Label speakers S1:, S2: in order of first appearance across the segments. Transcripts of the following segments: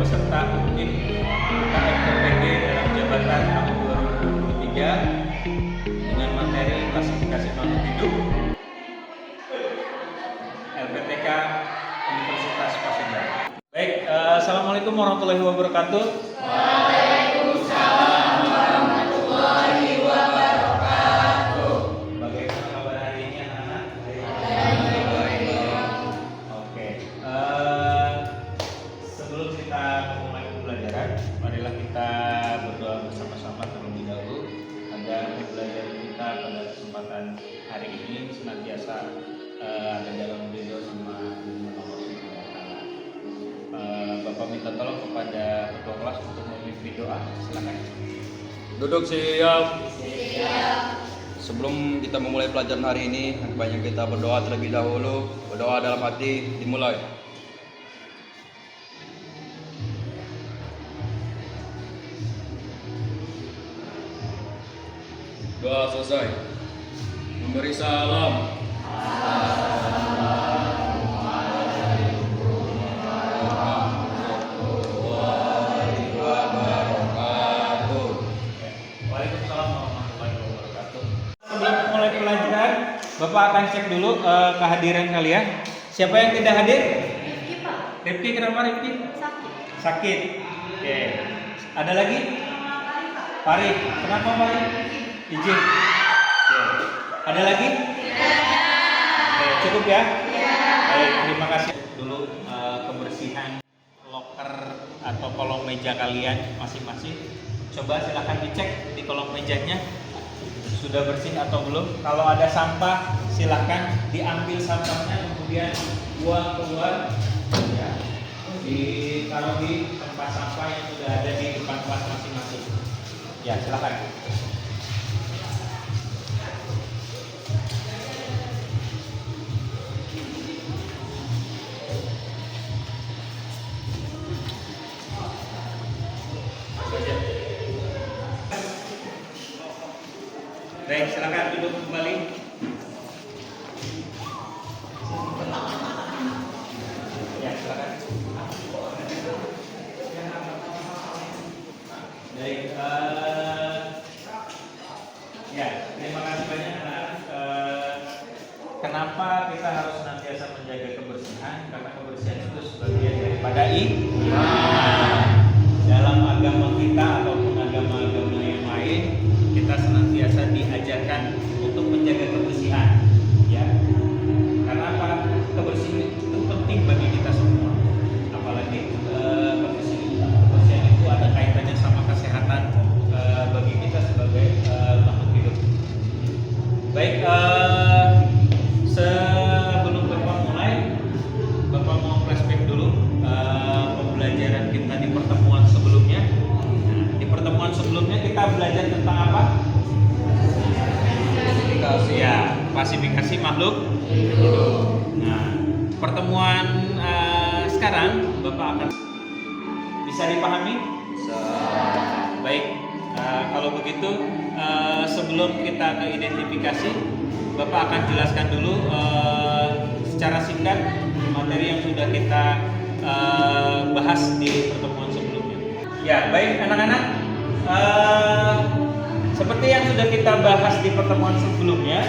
S1: peserta UNIP KMPPG dalam jabatan tahun 2023 dengan materi klasifikasi makhluk hidup LPTK Universitas Pasundan. Baik, assalamualaikum warahmatullahi wabarakatuh.
S2: Waalaikumsalam warahmatullahi wabarakatuh.
S1: Bagaimana kabar hari ini anak-anak? Oke. Sebelum kita memulai pembelajaran, marilah kita berdoa bersama-sama terlebih dahulu agar pembelajaran kita pada kesempatan hari ini senantiasa ada dalam ridho sama Allah Subhanahu wa taala. Bapak minta tolong kepada ketua kelas untuk memimpin doa. Silakan.
S3: Duduk siap.
S2: Siap.
S3: Sebelum kita memulai pelajaran hari ini, banyak kita berdoa terlebih dahulu. Berdoa dalam hati, dimulai. Doa selesai. Memberi salam.
S1: Waalaikumsalam warahmatullahi wabarakatuh. Sebelum mulai pelajaran, Bapak akan cek dulu kehadiran kalian. Siapa yang tidak hadir?
S2: Rifki, Pak.
S1: Rifki, kenapa Rifki?
S2: Sakit.
S1: Sakit. Oke. Ada lagi? Pari. Kenapa Pari? Izin. Oke. Ada lagi? Oke, cukup ya? Baik, terima kasih. Dulu kebersihan loker atau kolong meja kalian masing-masing. Coba silahkan dicek di kolong mejanya sudah bersih atau belum. Kalau ada sampah silahkan diambil sampahnya kemudian buang keluar ya. Ditaruh di tempat sampah yang sudah ada di depan kelas masing-masing. Ya, silahkan. Baik, silakan duduk kembali. Ya, silakan. Baik, ya, terima kasih banyak anak-anak. Kenapa kita harus senantiasa menjaga kebersihan? Karena kebersihan itu sebagian daripada iman. Dalam agama kita ataupun agama-agama yang lain, kita senantiasa diajarkan untuk menjaga kebersihan, ya. Karena apa? Kebersihan itu penting bagi kita semua. Apalagi kebersihan itu ada kaitannya sama kesehatan bagi kita sebagai makhluk hidup. Baik, sebelum Bapak mulai, Bapak mau flashback dulu pembelajaran kita di pertemuan sebelumnya. Di pertemuan sebelumnya kita belajar tentang apa? Klasifikasi makhluk hidup. Nah, pertemuan sekarang Bapak akan bisa dipahami? Baik, kalau begitu sebelum kita ke identifikasi, Bapak akan jelaskan dulu secara singkat materi yang sudah kita bahas di pertemuan sebelumnya. Ya, baik anak-anak. Seperti yang sudah kita bahas di pertemuan sebelumnya,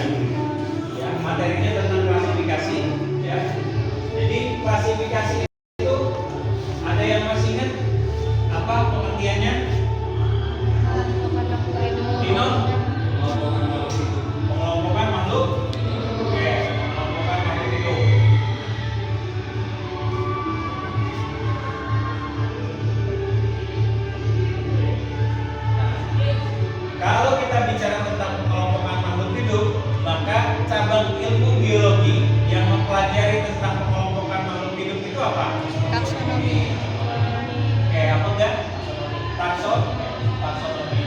S1: ya, materinya tentang klasifikasi, ya. Jadi klasifikasi itu ada yang masih ingat apa pengertiannya? Dino? Pengelompokan makhluk. Oke, pengelompokan makhluk hidup. Kalau kita bicara tentang pengelompokan makhluk hidup, maka cabang ilmu biologi yang mempelajari tentang pengelompokan makhluk hidup itu apa?
S2: Taksonomi.
S1: Oke, apa enggak? Taksonomi.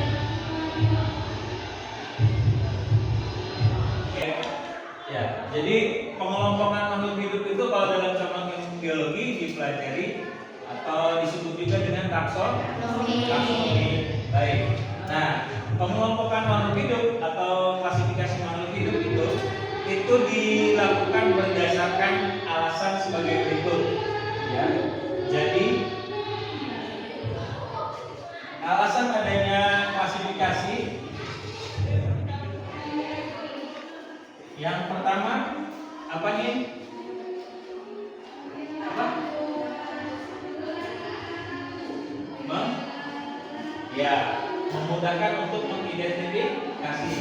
S1: Oke. Ya, jadi pengelompokan makhluk hidup itu kalau dalam cabang ilmu biologi dipelajari atau disebut juga dengan taksonomi. Baik. Nah, pengelompokan makhluk hidup atau klasifikasi makhluk hidup itu dilakukan berdasarkan alasan sebagai berikut, ya. Jadi alasan adanya klasifikasi yang pertama apa nih? Apa? Ya, memudahkan untuk mengidentifikasi.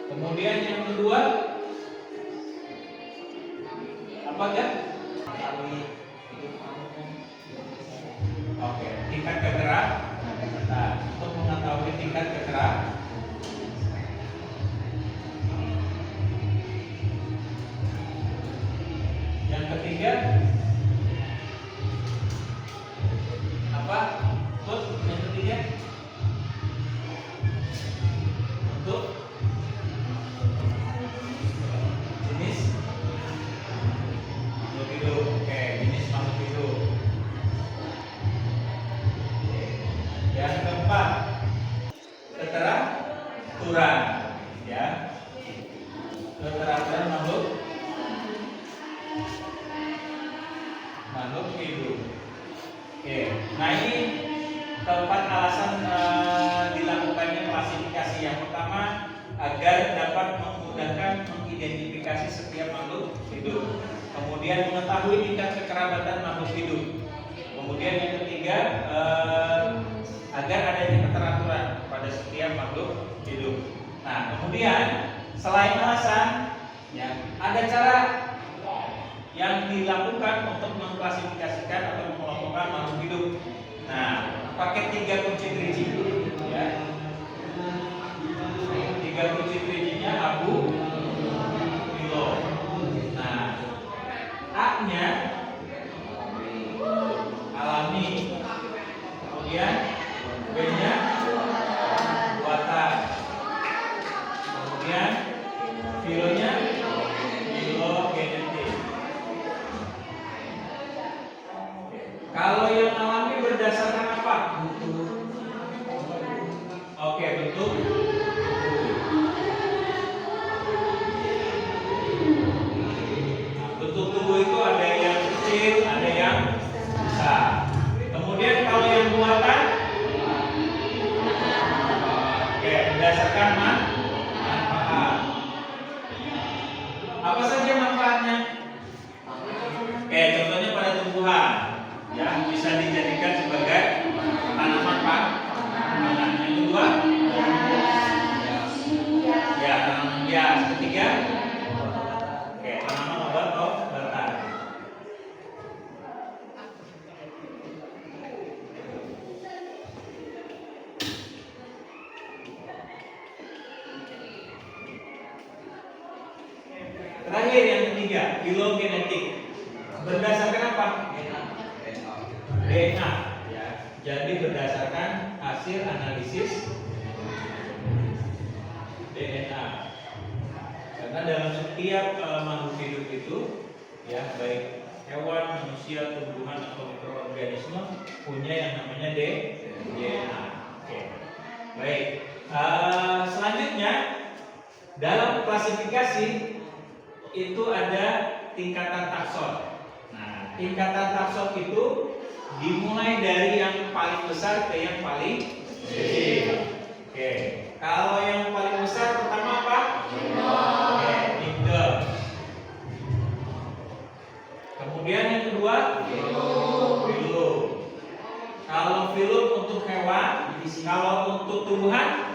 S1: Kemudian yang kedua apa kan? Oke, tingkat kekerah. Nah, untuk mengetahui tingkat kekerah, yang ketiga apa? Untuk yang ketiga untuk jenis makhluk hidup. Oke, jenis makhluk hidup. Oke. Yang keempat, keteraturan, ya. Keteraturan makhluk hidup. Oke, nah ini keempat alasan dilakukannya klasifikasi. Yang pertama, agar dapat memudahkan mengidentifikasi setiap makhluk hidup. Kemudian mengetahui tingkat kekerabatan makhluk hidup. Kemudian yang ketiga, agar adanya keteraturan pada setiap makhluk hidup. Nah, kemudian selain alasan, ya, ada cara yang dilakukan untuk mengklasifikasikan atau mengelompokkan makhluk hidup. Nah, pakai 3 kunci gerigi, ya. 3 kunci geriginya Abu, Filo. Nah, A-nya alami, kemudian B-nya buatan, kemudian Filonya filogenetik. Kalau yang alami berdasarkan apa? Oke, bentuk. Bentuk tubuh itu ada yang kecil, ada yang besar. Kemudian kalau yang buatan, oke, berdasarkan manfaat. Apa saja manfaatnya? Oke, contohnya pada tumbuhan, ya, bisa dijadikan sebagai tanaman pangan. Yang kedua, ya, tanaman hias. Ketiga, oke, tanaman obat-obatan. Terakhir yang ketiga, filogenetik. Berdasarkan apa? DNA, ya. Jadi berdasarkan hasil analisis DNA. Karena dalam setiap makhluk hidup itu, ya, baik hewan, manusia, tumbuhan atau mikroorganisme punya yang namanya DNA. Oke. Baik. Selanjutnya dalam klasifikasi itu ada tingkatan takson. Nah, tingkatan takson itu dimulai dari yang paling besar ke yang paling kecil. Oke. Kalau yang paling besar pertama apa? Oke, kingdom. Kemudian yang kedua, phylum. Kalau phylum untuk hewan, kalau untuk tumbuhan,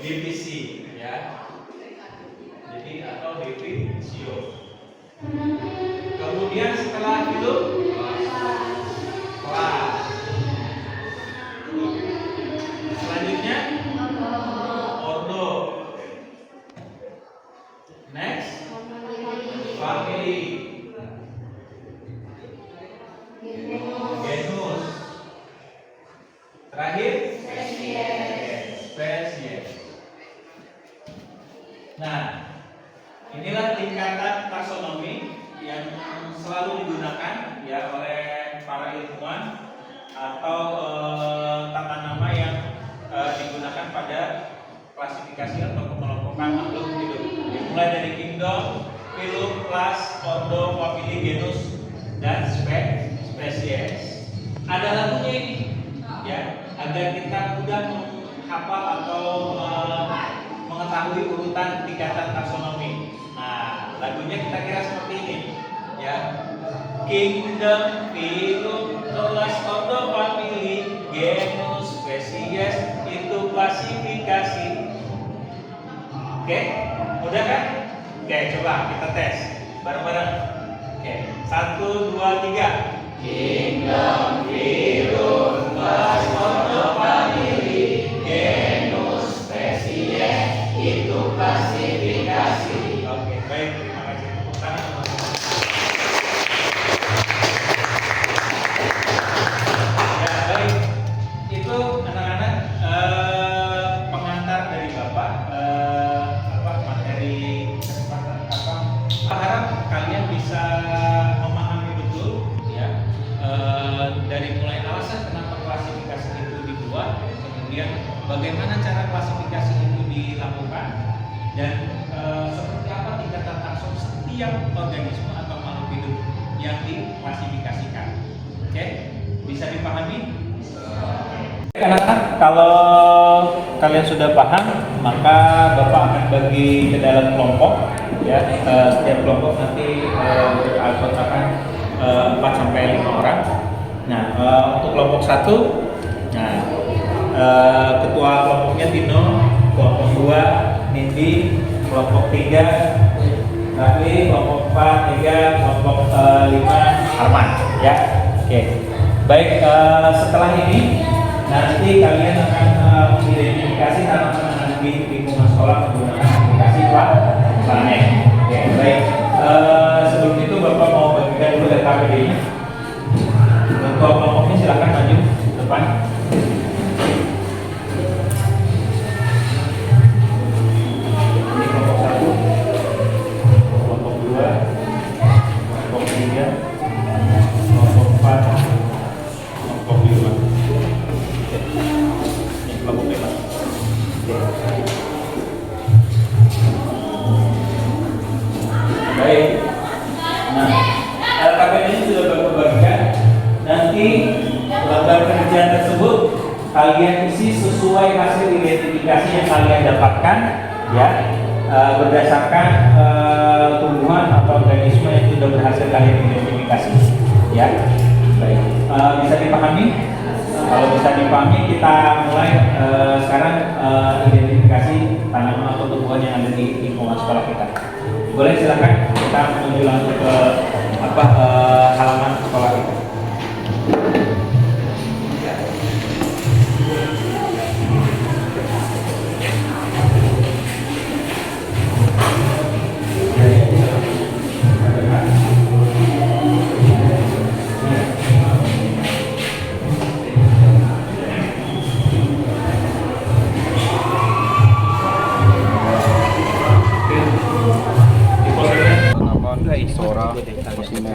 S1: divisi, ya. Jadi atau divisio. Kemudian setelah phylum, kelas. Selanjutnya ordo. Next, family. Genus. Terakhir, spesies. Nah, inilah tingkatan taksonomi yang selalu digunakan, ya, oleh para ilmuwan mudah menghafal atau mengetahui urutan tingkatan taksonomi. Nah, lagunya kita kira seperti ini, ya. Kingdom, phylum, class of the family, genus, species, itu klasifikasi. Oke, mudah kan? Oke, coba kita tes bareng-bareng. Oke, 1, 2, 3. Kingdom, phylum, class of the family, genus, species, itu klasifikasi. Oke, baik, terima kasih. Tepuk tangan. Ya, baik. Itu anak-anak pengantar dari Bapak materi kesempatan apa? Harap kalian bisa memahami betul ya dari mulai alasan kenapa klasifikasi itu dibuat, kemudian bagaimana cara klasifikasi itu dilakukan dan seperti apa tingkatan takson setiap organisme atau makhluk hidup yang diklasifikasikan. Oke, bisa dipahami? Anak-anak, kalau kalian sudah paham, maka Bapak akan bagi ke dalam kelompok. Ya, setiap kelompok nanti beranggotakan 4 sampai 5 orang. Nah, untuk kelompok 1, nah ketua kelompoknya Tino, kelompok 2 Nindi, kelompok 3 Rafli, kelompok 4 Ega, kelompok 5 Arman. Ya, oke. Baik, setelah ini nanti kalian akan mengidentifikasi tanaman di lingkungan sekolah menggunakan aplikasi planet. Oke, baik. Sebelum itu Bapak mau bagikan dulu data KPD-nya. Ketua kelompoknya silakan maju depan. Ini kelompok 1, kelompok 2, kelompok 3, kelompok 4, kelompok 5. Ini kelompok 5. Baik. Nah, LKPD ini sudah Bapak bagikan. Nanti lembar kerjaan tersebut kalian isi sesuai hasil identifikasi yang kalian dapatkan, ya, berdasarkan tumbuhan atau organisme yang sudah berhasil kalian identifikasi, ya. Baik. Bisa dipahami? Kalau bisa dipahami, kita mulai sekarang identifikasi tanaman atau tumbuhan yang ada di lingkungan sekolah kita. Boleh silakan kita menuju langsung ke halaman sekolah kita.
S3: Tanaman Sora Cosimo.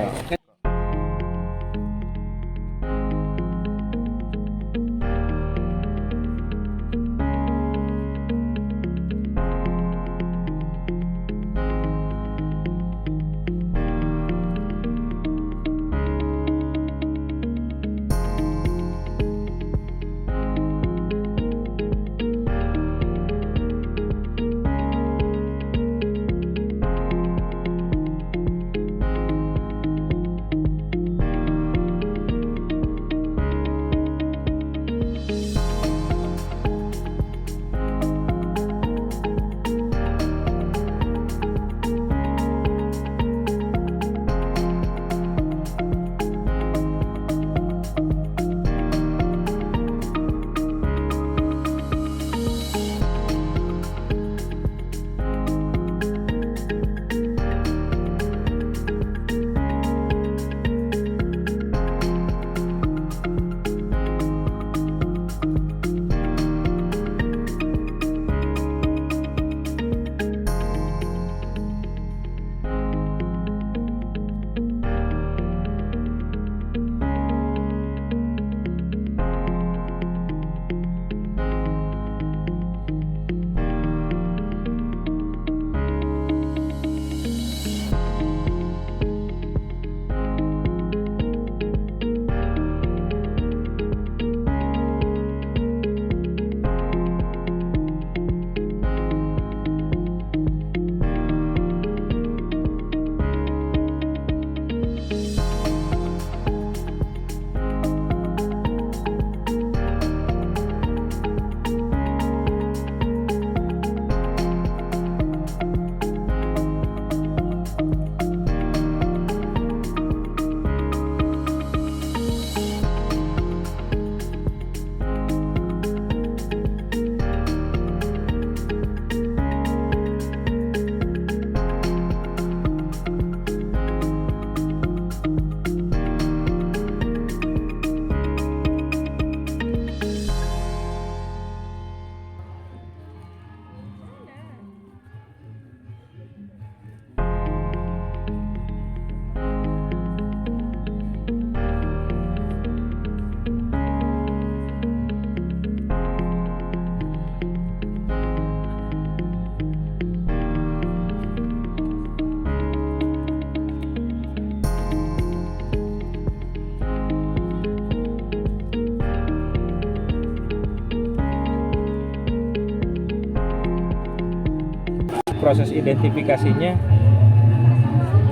S1: proses identifikasinya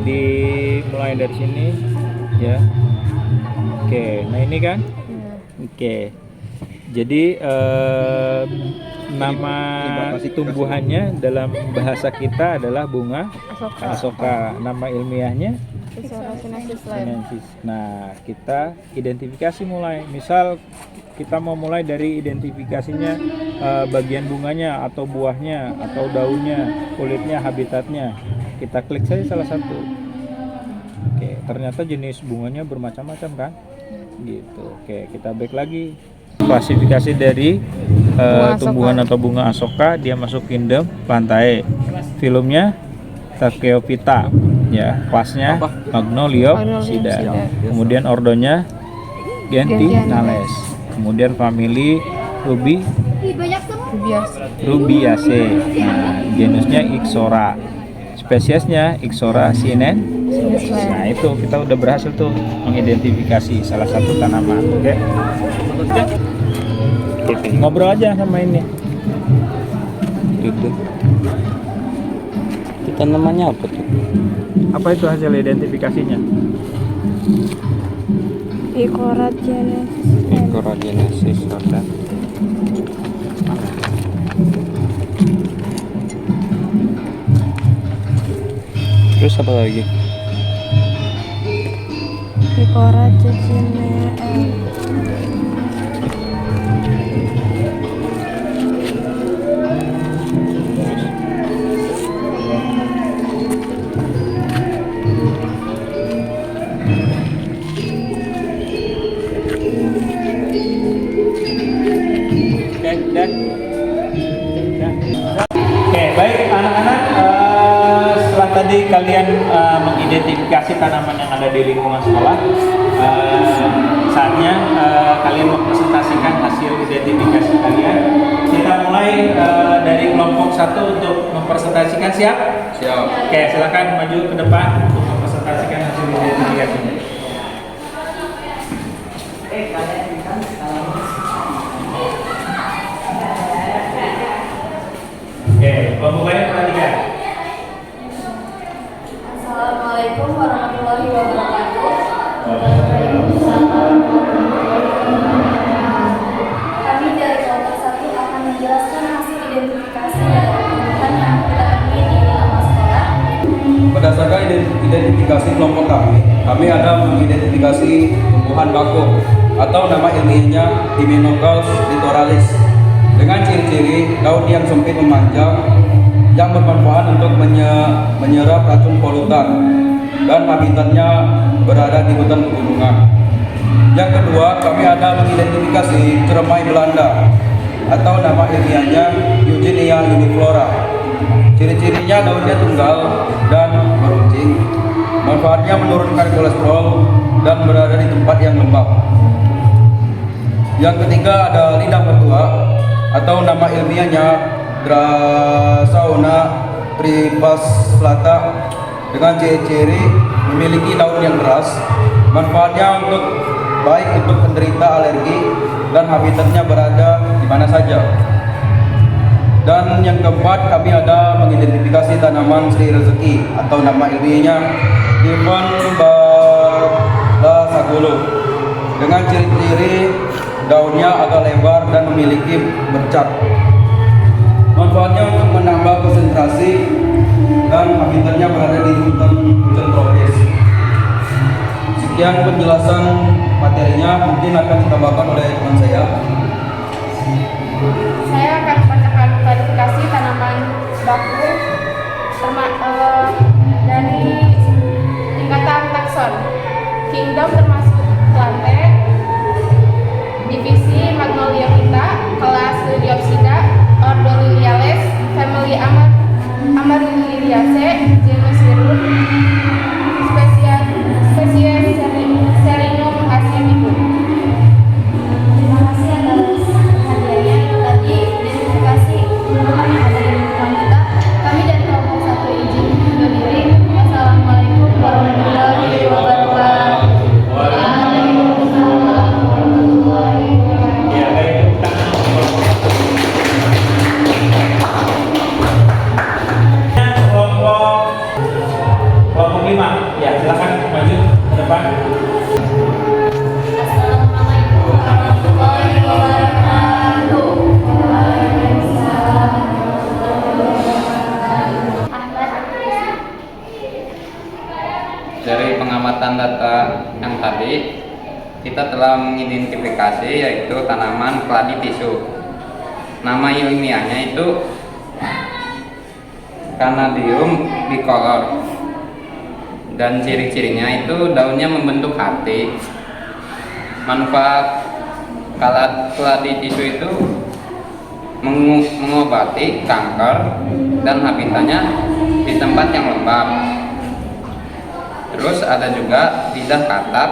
S1: dimulai dari sini ya. Oke, nah ini kan. Oke. Jadi nama tumbuhannya dalam bahasa kita adalah bunga asoka. Nama ilmiahnya
S2: Ixora sinensis Lem.
S1: sinensis. Nah, kita identifikasi mulai. Misal kita mau mulai dari identifikasinya bagian bunganya atau buahnya atau daunnya, kulitnya, habitatnya. Kita klik saja salah satu. Oke, ternyata jenis bunganya bermacam-macam kan? Gitu. Oke, kita back lagi. Klasifikasi dari tumbuhan atau bunga asoka, dia masuk kingdom Plantae. Filumnya Takeophyta, ya. Kelasnya Magnoliopsida. Kemudian ordonya Gentianales. Kemudian famili Rubiaceae. Nah, genusnya Ixora. Spesiesnya Ixora sinensis. Nah, itu kita udah berhasil tuh mengidentifikasi salah satu tanaman. Oke. Ngobrol aja sama ini.
S3: Itu namanya apa tuh?
S1: Apa itu hasil identifikasinya?
S2: Ixora genesis.
S3: Ixora genesis ada. Terus apa lagi?
S2: Ixora genesis.
S1: Oke, baik anak-anak, setelah tadi kalian mengidentifikasi tanaman yang ada di lingkungan sekolah, saatnya kalian mempresentasikan hasil identifikasi kalian. Kita mulai dari kelompok 1 untuk mempresentasikan. Siap?
S3: Siap.
S1: Oke, silakan maju ke depan untuk mempresentasikan hasil identifikasinya. Oke, pembukanya perhatikan.
S2: Assalamualaikum warahmatullahi wabarakatuh. Kami dari kelompok 1 akan menjelaskan hasil identifikasi dari tumbuhan yang kita temui di lingkungan sekolah.
S3: Berdasarkan identifikasi kelompok kami ada mengidentifikasi tumbuhan bakung atau nama ilmiahnya Hymenocallis litoralis dengan ciri-ciri daun yang sempit memanjang yang bermanfaat untuk menyerap racun polutan dan habitatnya berada di hutan pegunungan. Yang kedua, kami ada mengidentifikasi cermai Belanda atau nama ilmiahnya Eugenia uniflora. Ciri-cirinya daunnya tunggal dan meruncing. Manfaatnya menurunkan kolesterol dan berada di tempat yang lembab. Yang ketiga ada lidah mertua atau nama ilmiahnya Dracaena tripaslata dengan ciri-ciri memiliki daun yang keras. Manfaatnya baik untuk penderita alergi dan habitatnya berada di mana saja. Dan yang keempat, kami ada mengidentifikasi tanaman Sri Rezeki atau nama ilmiahnya Ivan Balasagolo dengan ciri-ciri daunnya agak lebar dan memiliki bercat. Manfaatnya untuk menambah konsentrasi dan habitatnya berada di hutan tropis. Sekian penjelasan materinya, mungkin akan ditambahkan oleh teman saya.
S2: Saya akan membacakan klasifikasi tanaman bakung dari tingkatan takson. Kingdom termasuk Plantae, divisi Magnoliophyta, kelas Liliopsida, ordo Liliales, family Amarylliaceae, genus Hirun, spesies Serinum asiaticum. Terima kasih atas perhatiannya. Itu tadi identifikasi tumbuhan yang ada di lingkungan kita. Kami dari kelompok 1 izin undur diri. Wassalamualaikum warahmatullahi wabarakatuh.
S4: kita telah mengidentifikasi yaitu tanaman keladi tisu. Nama ilmiahnya itu Canadium bicolor, dan ciri-cirinya itu daunnya membentuk hati. Manfaat keladi tisu itu mengobati kanker dan habitatnya di tempat yang lembab. Terus ada juga lidah katak,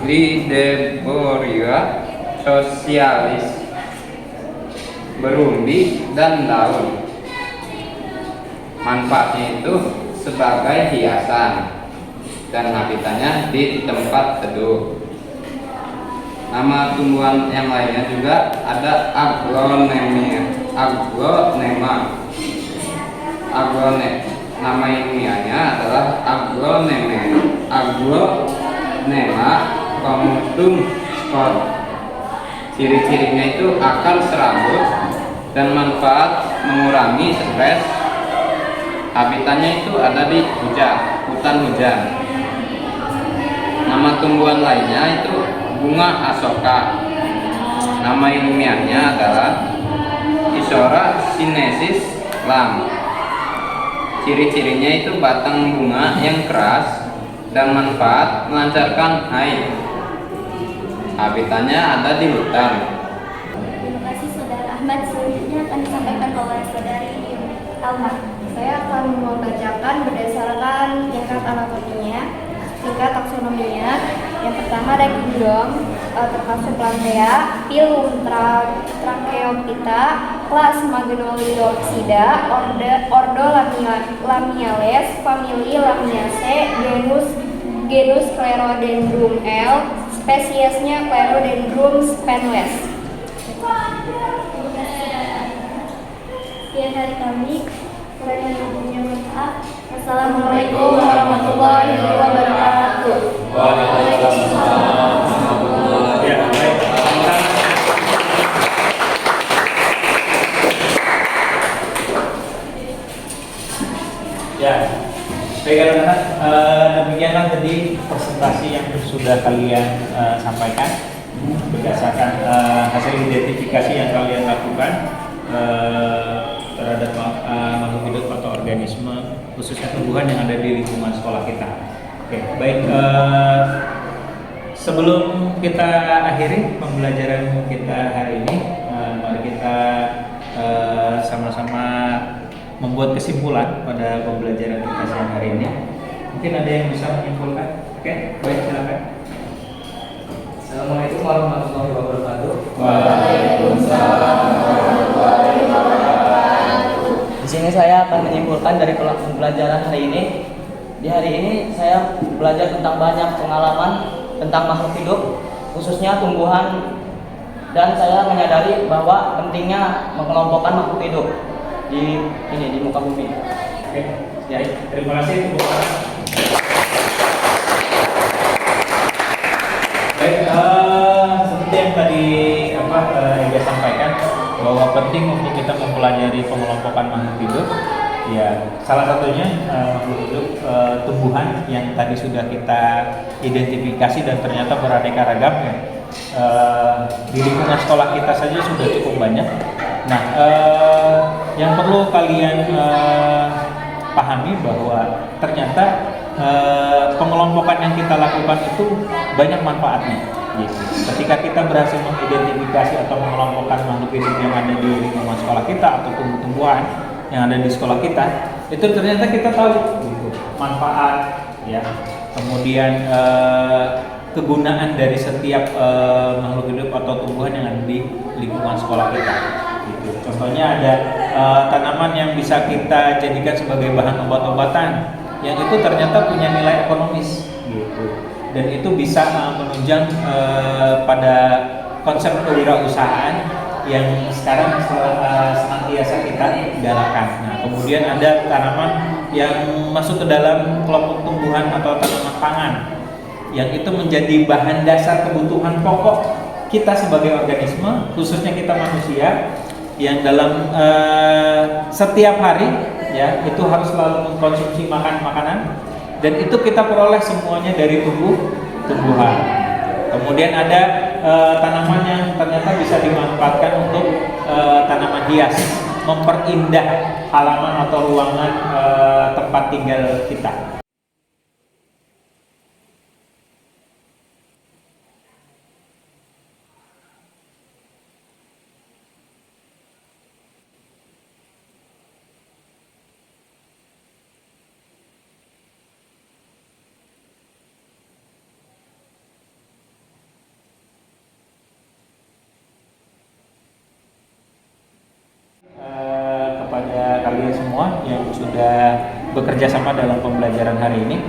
S4: Lideboria socialis, berumbi dan daun. Manfaatnya itu sebagai hiasan dan habitatnya di tempat teduh. Nama tumbuhan yang lainnya juga ada aglonema. Nama ilmiahnya adalah aglonema comutum spor. Ciri-cirinya itu akar serabut dan manfaat mengurangi stres. Habitatnya itu ada di hutan hujan. Nama tumbuhan lainnya itu bunga asoka. Nama ilmiahnya adalah Isora sinensis Lam. Ciri-cirinya itu batang bunga yang keras dan manfaat melancarkan haid. Habitatnya ada di hutan.
S2: Terima kasih Saudara Ahmad. Selanjutnya akan disampaikan oleh Saudari Alma. Saya akan membacakan berdasarkan tingkat anatominya, tingkat taksonominya. Yang pertama ada gendong, termasuk Plantea, Pilum Tracheophyta, kelas Magnolidopsida, ordo Lamiales, famili Lamiaceae, genus Clerodendrum L, spesiesnya Clerodendrum spanless. Sekian dari kami. Kurang lebihnya maaf. Assalamualaikum warahmatullahi wabarakatuh.
S1: Waalaikumsalam. Ya, baik. Ya, baik anak-anak, demikianlah tadi presentasi yang sudah kalian sampaikan berdasarkan hasil identifikasi yang kalian lakukan terhadap makhluk hidup atau organisme, khususnya tumbuhan yang ada di lingkungan sekolah kita. Oke, baik. Sebelum kita akhiri pembelajaran kita hari ini, mari kita sama-sama membuat kesimpulan pada pembelajaran kita siang hari ini. Mungkin ada yang bisa menyimpulkan? Oke, baik, silakan.
S5: Assalamualaikum warahmatullahi wabarakatuh.
S1: Waalaikumsalam warahmatullahi wabarakatuh.
S5: Di sini saya akan menyimpulkan dari pembelajaran hari ini. Di hari ini saya belajar tentang banyak pengalaman tentang makhluk hidup, khususnya tumbuhan, dan saya menyadari bahwa pentingnya mengelompokkan makhluk hidup di muka bumi.
S1: Oke, ya, terima kasih Bu. Baik, seperti yang tadi Ega sampaikan bahwa penting untuk kita mempelajari pengelompokan makhluk hidup. Ya, salah satunya makhluk hidup tumbuhan yang tadi sudah kita identifikasi dan ternyata beraneka ragam ya. Di lingkungan sekolah kita saja sudah cukup banyak. Nah, yang perlu kalian pahami bahwa ternyata pengelompokan yang kita lakukan itu banyak manfaatnya. Gitu. Ketika kita berhasil mengidentifikasi atau mengelompokkan makhluk hidup yang ada di lingkungan sekolah kita atau tumbuh-tumbuhan yang ada di sekolah kita, itu ternyata kita tahu gitu, manfaat, ya, kemudian kegunaan dari setiap makhluk hidup atau tumbuhan yang ada di lingkungan sekolah kita. Gitu. Contohnya ada tanaman yang bisa kita jadikan sebagai bahan obat-obatan, yang itu ternyata punya nilai ekonomis, gitu. Dan itu bisa menunjang pada konsep kewirausahaan yang sekarang senantiasa kita galakan. Nah, kemudian ada tanaman yang masuk ke dalam kelompok tumbuhan atau tanaman pangan, yang itu menjadi bahan dasar kebutuhan pokok kita sebagai organisme, khususnya kita manusia, yang dalam setiap hari ya itu harus selalu mengkonsumsi makanan, dan itu kita peroleh semuanya dari tumbuhan. Kemudian ada tanaman yang ternyata bisa dimanfaatkan untuk tanaman hias, memperindah halaman atau ruangan tempat tinggal kita. Kepada kalian semua yang sudah bekerja sama dalam pembelajaran hari ini,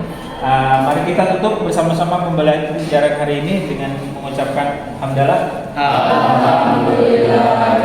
S1: mari kita tutup bersama-sama pembelajaran hari ini dengan mengucapkan hamdalah.
S2: Alhamdulillah.